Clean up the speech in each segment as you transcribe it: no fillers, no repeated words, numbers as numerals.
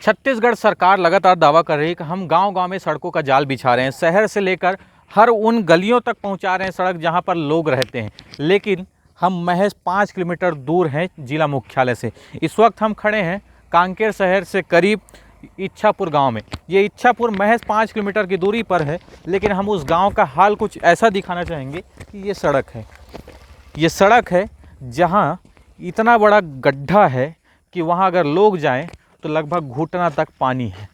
छत्तीसगढ़ सरकार लगातार दावा कर रही है कि हम गांव-गांव में सड़कों का जाल बिछा रहे हैं, शहर से लेकर हर उन गलियों तक पहुंचा रहे हैं सड़क जहां पर लोग रहते हैं। लेकिन हम महज 5 किलोमीटर दूर हैं जिला मुख्यालय से। इस वक्त हम खड़े हैं कांकेर शहर से करीब इच्छापुर गांव में। ये इच्छापुर महज 5 किलोमीटर की दूरी पर है, लेकिन हम उस गांव का हाल कुछ ऐसा दिखाना चाहेंगे कि ये सड़क है। ये सड़क है जहां इतना बड़ा गड्ढा है कि वहां अगर लोग जाएं तो लगभग घुटना तक पानी है।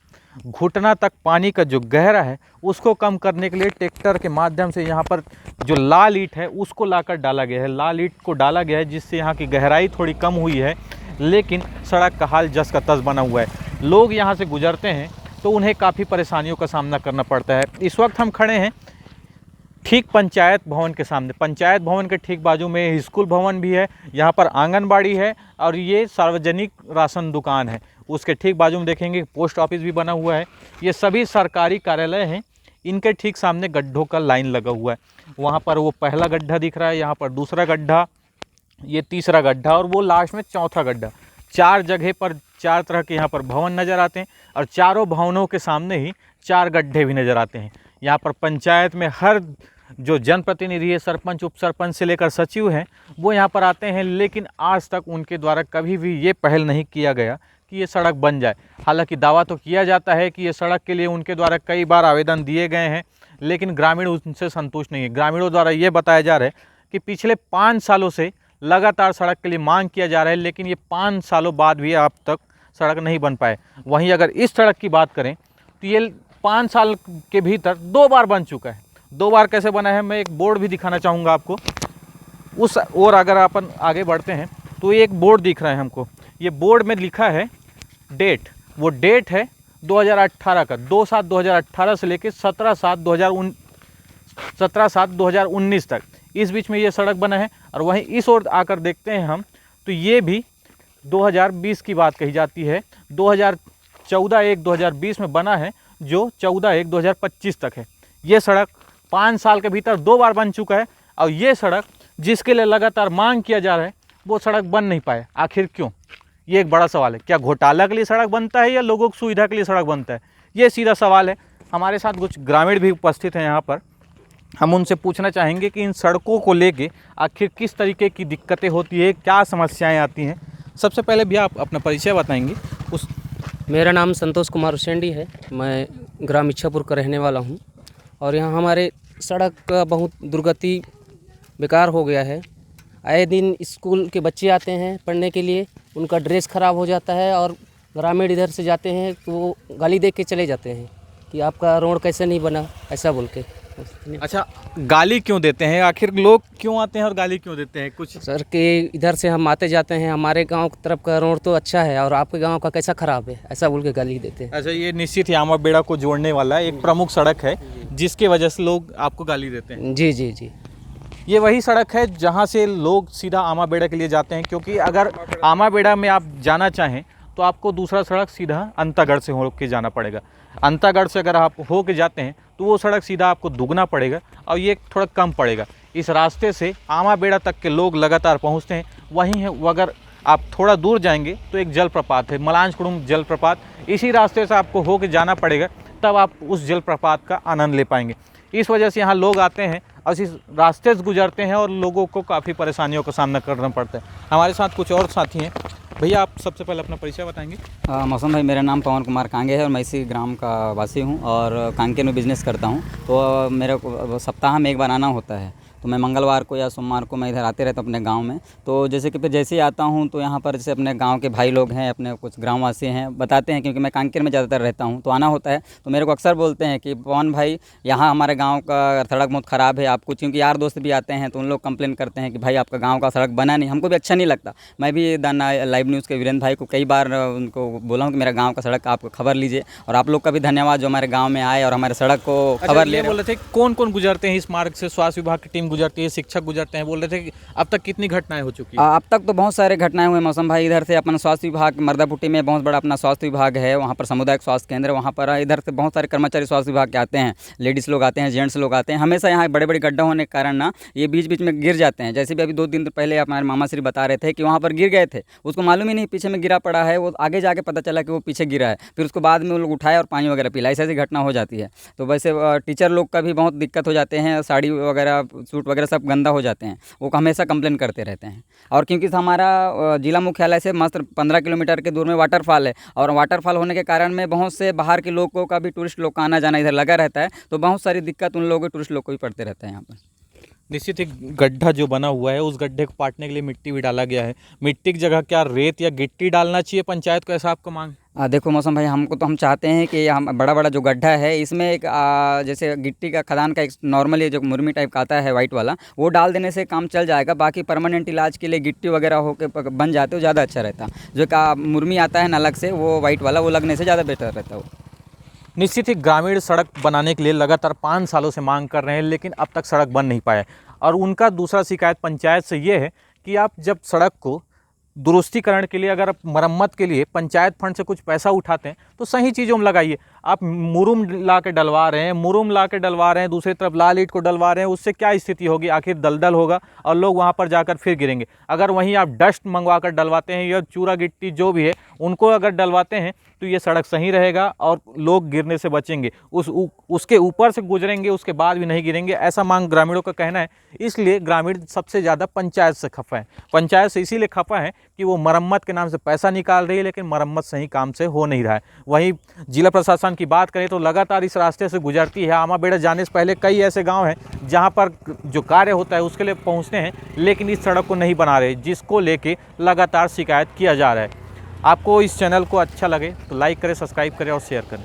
घुटना तक पानी का जो गहरा है उसको कम करने के लिए ट्रैक्टर के माध्यम से यहाँ पर जो लाल ईंट है उसको लाकर डाला गया है। लाल ईंट को डाला गया है जिससे यहाँ की गहराई थोड़ी कम हुई है, लेकिन सड़क का हाल जस का तस बना हुआ है। लोग यहाँ से गुजरते हैं तो उन्हें काफ़ी परेशानियों का सामना करना पड़ता है। इस वक्त हम खड़े हैं ठीक पंचायत भवन के सामने। पंचायत भवन के ठीक बाजू में स्कूल भवन भी है, यहाँ पर आंगनबाड़ी है और ये सार्वजनिक राशन दुकान है। उसके ठीक बाजू में देखेंगे पोस्ट ऑफिस भी बना हुआ है। ये सभी सरकारी कार्यालय हैं। इनके ठीक सामने गड्ढों का लाइन लगा हुआ है। वहाँ पर वो पहला गड्ढा दिख रहा है, यहाँ पर दूसरा गड्ढा, ये तीसरा गड्ढा और वो लास्ट में चौथा गड्ढा। 4 जगह पर 4 तरह के यहाँ पर भवन नज़र आते हैं और चारों भवनों के सामने ही 4 गड्ढे भी नज़र आते हैं। यहाँ पर पंचायत में हर जो जनप्रतिनिधि है, सरपंच, उप सरपंच से लेकर सचिव हैं, वो यहाँ पर आते हैं, लेकिन आज तक उनके द्वारा कभी भी ये पहल नहीं किया गया कि ये सड़क बन जाए। हालांकि दावा तो किया जाता है कि ये सड़क के लिए उनके द्वारा कई बार आवेदन दिए गए हैं, लेकिन ग्रामीण उनसे संतुष्ट नहीं है। ग्रामीणों द्वारा ये बताया जा रहा है कि पिछले 5 सालों से लगातार सड़क के लिए मांग किया जा रहा है, लेकिन ये 5 सालों बाद भी अब तक सड़क नहीं बन पाए। वहीं अगर इस सड़क की बात करें तो ये 5 साल के भीतर 2 बार बन चुका है। 2 बार कैसे बना है, मैं एक बोर्ड भी दिखाना चाहूँगा आपको। उस और अगर अपन आगे बढ़ते हैं तो एक बोर्ड दिख रहा है हमको। ये बोर्ड में लिखा है डेट, वो डेट है 2018 का, 2/7/2018 से लेकर 17/7/2019 तक। इस बीच में ये सड़क बना है। और वहीं इस ओर आकर देखते हैं हम तो ये भी 2020 की बात कही जाती है। 2014-1-2020 में बना है, जो 14-1-2025 तक है। ये सड़क 5 साल के भीतर 2 बार बन चुका है और ये सड़क जिसके लिए लगातार मांग किया जा रहा है वो सड़क बन नहीं पाए। आखिर क्यों? ये एक बड़ा सवाल है। क्या घोटाला के लिए सड़क बनता है या लोगों की सुविधा के लिए सड़क बनता है? ये सीधा सवाल है। हमारे साथ कुछ ग्रामीण भी उपस्थित हैं यहाँ पर। हम उनसे पूछना चाहेंगे कि इन सड़कों को लेके आखिर किस तरीके की दिक्कतें होती है, क्या समस्याएं आती हैं। सबसे पहले भी आप अपना परिचय बताएंगे। मेरा नाम संतोष कुमार उसेंडी है। मैं ग्राम इच्छापुर का रहने वाला हूँ और यहाँ हमारे सड़क का बहुत दुर्गति बेकार हो गया है। आए दिन स्कूल के बच्चे आते हैं पढ़ने के लिए, उनका ड्रेस ख़राब हो जाता है और ग्रामीण इधर से जाते हैं तो वो गाली दे के चले जाते हैं कि आपका रोड कैसे नहीं बना, ऐसा बोल के। अच्छा, गाली क्यों देते हैं? आखिर लोग क्यों आते हैं और गाली क्यों देते हैं? कुछ सर के इधर से हम आते जाते हैं, हमारे गांव की तरफ का रोड तो अच्छा है और आपके गांव का कैसा ख़राब है, ऐसा बोल के गाली देते हैं। अच्छा, ये निश्चित ही आमा बेड़ा को जोड़ने वाला एक प्रमुख सड़क है जिसके वजह से लोग आपको गाली देते हैं। जी जी जी, ये वही सड़क है जहाँ से लोग सीधा आमा बेड़ा के लिए जाते हैं, क्योंकि अगर आमा बेड़ा में आप जाना चाहें तो आपको दूसरा सड़क सीधा अंतागढ़ से हो के जाना पड़ेगा। अंतागढ़ से अगर आप हो के जाते हैं तो वो सड़क सीधा आपको दुगना पड़ेगा और ये थोड़ा कम पड़ेगा। इस रास्ते से आमा बेड़ा तक के लोग लगातार पहुंचते हैं। वहीं है, अगर आप थोड़ा दूर जाएंगे तो एक जलप्रपात है, मलांजकुंड जलप्रपात। इसी रास्ते से आपको हो के जाना पड़ेगा, तब आप उस जलप्रपात का आनंद ले पाएंगे। इस वजह से यहाँ लोग आते हैं और इस रास्ते से गुजरते हैं और लोगों को काफ़ी परेशानियों का सामना करना पड़ता है। हमारे साथ कुछ और साथी हैं। भैया, आप सबसे पहले अपना परिचय बताएंगे। मौसम भाई, मेरा नाम पवन कुमार कांगे है और मैं इसी ग्राम का वासी हूँ और कांकेर में बिज़नेस करता हूँ। तो मेरे को सप्ताह में एक बार आना होता है, तो मैं मंगलवार को या सोमवार को मैं इधर आते रहता हूँ अपने गांव में। तो जैसे कि फिर जैसे ही आता हूँ तो यहाँ पर जैसे अपने गांव के भाई लोग हैं, अपने कुछ ग्रामवासी हैं, बताते हैं, क्योंकि मैं कांकेर में ज़्यादातर रहता हूँ तो आना होता है। तो मेरे को अक्सर बोलते हैं कि पवन भाई, यहाँ हमारे गाँव का सड़क बहुत ख़राब है। आपको क्योंकि यार दोस्त भी आते हैं तो उन लोग कंप्लेन करते हैं कि भाई आपका गाँव का सड़क बना नहीं। हमको भी अच्छा नहीं लगता। मैं भी दाना लाइव न्यूज़ के वीरेंद्र भाई को कई बार उनको बोला हूँ कि मेरा गाँव का सड़क आप खबर लीजिए, और आप लोग का भी धन्यवाद जो हमारे गाँव में आए और हमारे सड़क को खबर ले रहे थे। कौन कौन गुजरते हैं इस मार्ग से? स्वास्थ्य विभाग की टीम गुजरती है, शिक्षक गुजरते हैं, बोल रहे थे कि अब तक कितनी घटनाएं हो चुकी है? अब तक तो बहुत सारे घटनाएं हुए मौसम भाई। इधर से अपना स्वास्थ्य विभाग मर्दापुट्टी में बहुत बड़ा अपना स्वास्थ्य विभाग है, वहाँ पर सामुदायिक स्वास्थ्य केंद्र, वहाँ पर इधर से बहुत सारे कर्मचारी स्वास्थ्य विभाग के आते हैं, लेडीज़ लोग आते हैं, जेंट्स लोग आते हैं। हमेशा यहाँ बड़े बड़े गड्ढा होने के कारण ना ये बीच बीच में गिर जाते हैं। जैसे भी अभी 2 दिन पहले हमारे मामा श्री बता रहे थे कि वहाँ पर गिर गए थे, उसको मालूम ही नहीं पीछे में गिरा पड़ा है, वो आगे जाके पता चला कि वो पीछे गिरा है, फिर उसको बाद में वो लोग उठाए और पानी वगैरह पिलाए। ऐसी घटना हो जाती है। तो वैसे टीचर लोग का भी बहुत दिक्कत हो जाते हैं, साड़ी वगैरह सूट वगैरह सब गंदा हो जाते हैं, वो हमेशा कंप्लेन करते रहते हैं। और क्योंकि हमारा जिला मुख्यालय से मात्र 15 किलोमीटर के दूर में वाटरफॉल है, और वाटरफॉल होने के कारण में बहुत से बाहर के लोगों का भी, टूरिस्ट लोग का आना जाना इधर लगा रहता है, तो बहुत सारी दिक्कत उन लोगों के टूरिस्ट लोग को भी पड़ते रहते हैं यहाँ पर। निश्चित एक गड्ढा जो बना हुआ है, उस गड्ढे को पाटने के लिए मिट्टी भी डाला गया है। मिट्टी की जगह क्या रेत या गिट्टी डालना चाहिए पंचायत को, ऐसा आपको मांग? देखो मौसम भाई, हमको तो हम चाहते हैं कि हम बड़ा बड़ा जो गड्ढा है इसमें एक जैसे गिट्टी का खदान का एक नॉर्मली जो मुरमी टाइप का आता है वाइट वाला, वो डाल देने से काम चल जाएगा। बाकी परमानेंट इलाज के लिए गिट्टी वगैरह होकर बन जाते हो ज़्यादा अच्छा रहता। जो का मुरमी आता है ना अलग से, वो वाइट वाला, वो लगने से ज़्यादा बेटर रहता है वो। निश्चित ही ग्रामीण सड़क बनाने के लिए लगातार 5 सालों से मांग कर रहे हैं, लेकिन अब तक सड़क बन नहीं पाया। और उनका दूसरा शिकायत पंचायत से ये है कि आप जब सड़क को दुरुस्तीकरण के लिए, अगर आप मरम्मत के लिए पंचायत फंड से कुछ पैसा उठाते हैं तो सही चीज़ों में लगाइए। आप मुरुम ला के डलवा रहे हैं, दूसरी तरफ लाल ईंट को डलवा रहे हैं, उससे क्या स्थिति होगी? आखिर दलदल होगा और लोग वहाँ पर जाकर फिर गिरेंगे। अगर वहीं आप डस्ट मंगवा कर डलवाते हैं या चूरा गिट्टी जो भी है उनको अगर डलवाते हैं तो ये सड़क सही रहेगा और लोग गिरने से बचेंगे। उसके ऊपर से गुजरेंगे, उसके बाद भी नहीं गिरेंगे, ऐसा मांग ग्रामीणों का कहना है। इसलिए ग्रामीण सबसे ज़्यादा पंचायत से खफा है। पंचायत से इसीलिए खफा है कि वो मरम्मत के नाम से पैसा निकाल रही है, लेकिन मरम्मत सही काम से हो नहीं रहा है। वहीं जिला प्रशासन की बात करें तो लगातार इस रास्ते से गुजरती है। आमाबेड़ा जाने से पहले कई ऐसे गांव हैं जहां पर जो कार्य होता है उसके लिए पहुंचते हैं, लेकिन इस सड़क को नहीं बना रहे, जिसको लेके लगातार शिकायत किया जा रहा है। आपको इस चैनल को अच्छा लगे तो लाइक करें, सब्सक्राइब करें और शेयर करें।